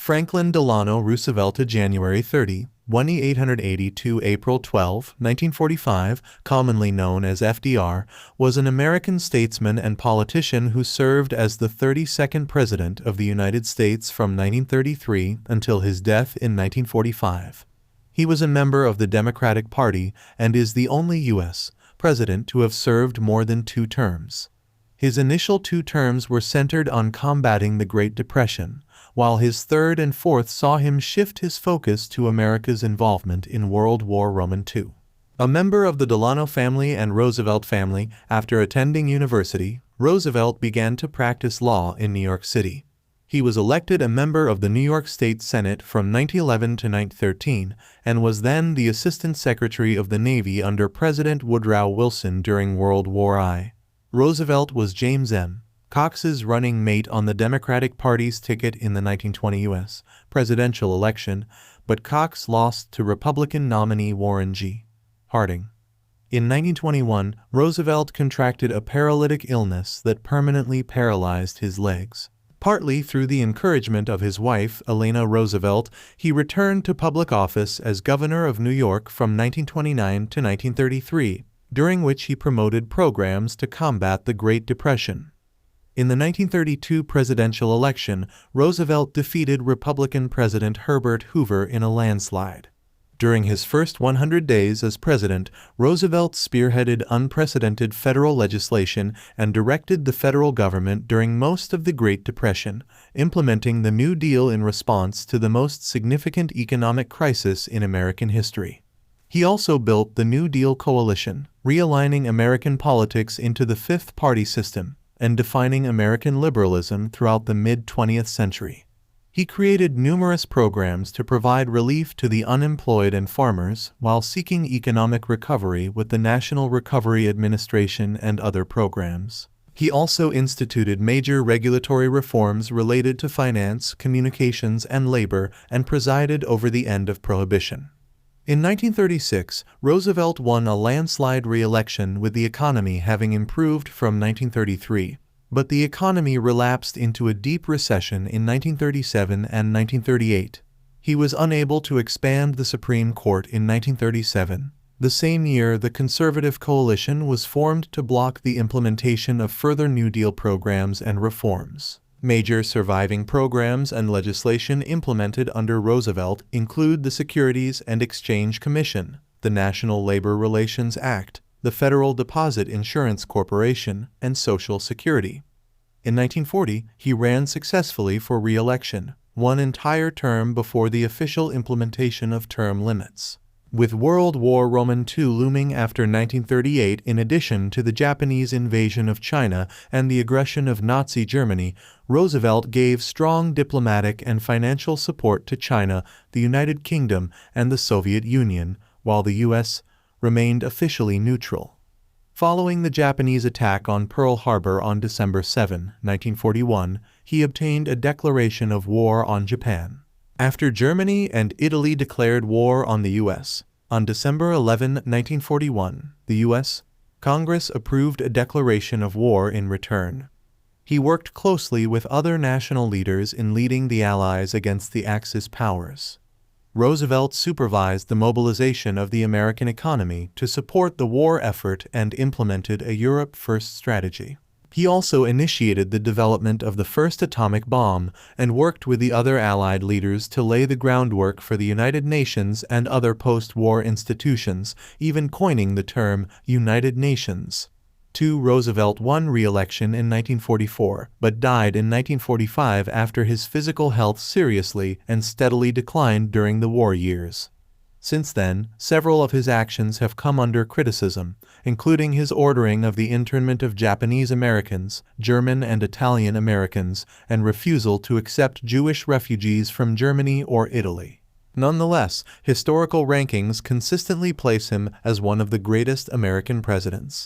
Franklin Delano Roosevelt, January 30, 1880 to April 12, 1945, commonly known as FDR, was an American statesman and politician who served as the 32nd President of the United States from 1933 until his death in 1945. He was a member of the Democratic Party and is the only U.S. president to have served more than 2 terms. His initial 2 terms were centered on combating the Great Depression, while his third and fourth saw him shift his focus to America's involvement in World War II. A member of the Delano family and Roosevelt family, after attending university, Roosevelt began to practice law in New York City. He was elected a member of the New York State Senate from 1911 to 1913 and was then the Assistant Secretary of the Navy under President Woodrow Wilson during World War I. Roosevelt was James M. Cox's running mate on the Democratic Party's ticket in the 1920 U.S. presidential election, but Cox lost to Republican nominee Warren G. Harding. In 1921, Roosevelt contracted a paralytic illness that permanently paralyzed his legs. Partly through the encouragement of his wife, Elena Roosevelt, he returned to public office as governor of New York from 1929 to 1933, during which he promoted programs to combat the Great Depression. In the 1932 presidential election, Roosevelt defeated Republican President Herbert Hoover in a landslide. During his first 100 days as president, Roosevelt spearheaded unprecedented federal legislation and directed the federal government during most of the Great Depression, implementing the New Deal in response to the most significant economic crisis in American history. He also built the New Deal coalition, realigning American politics into the fifth party system and defining American liberalism throughout the mid-20th century. He created numerous programs to provide relief to the unemployed and farmers while seeking economic recovery with the National Recovery Administration and other programs. He also instituted major regulatory reforms related to finance, communications, and labor, and presided over the end of Prohibition. In 1936, Roosevelt won a landslide re-election with the economy having improved from 1933, but the economy relapsed into a deep recession in 1937 and 1938. He was unable to expand the Supreme Court in 1937. The same year, the Conservative Coalition was formed to block the implementation of further New Deal programs and reforms. Major surviving programs and legislation implemented under Roosevelt include the Securities and Exchange Commission, the National Labor Relations Act, the Federal Deposit Insurance Corporation, and Social Security. In 1940, he ran successfully for re-election, one entire term before the official implementation of term limits. With World War II looming after 1938, in addition to the Japanese invasion of China and the aggression of Nazi Germany, Roosevelt gave strong diplomatic and financial support to China, the United Kingdom, and the Soviet Union, while the U.S. remained officially neutral. Following the Japanese attack on Pearl Harbor on December 7, 1941, he obtained a declaration of war on Japan. After Germany and Italy declared war on the U.S., on December 11, 1941, the U.S. Congress approved a declaration of war in return. He worked closely with other national leaders in leading the Allies against the Axis powers. Roosevelt supervised the mobilization of the American economy to support the war effort and implemented a Europe First strategy. He also initiated the development of the first atomic bomb and worked with the other Allied leaders to lay the groundwork for the United Nations and other post-war institutions, even coining the term United Nations. Roosevelt won re-election in 1944, but died in 1945 after his physical health seriously and steadily declined during the war years. Since then, several of his actions have come under criticism, including his ordering of the internment of Japanese Americans, German and Italian Americans, and refusal to accept Jewish refugees from Germany or Italy. Nonetheless, historical rankings consistently place him as one of the greatest American presidents.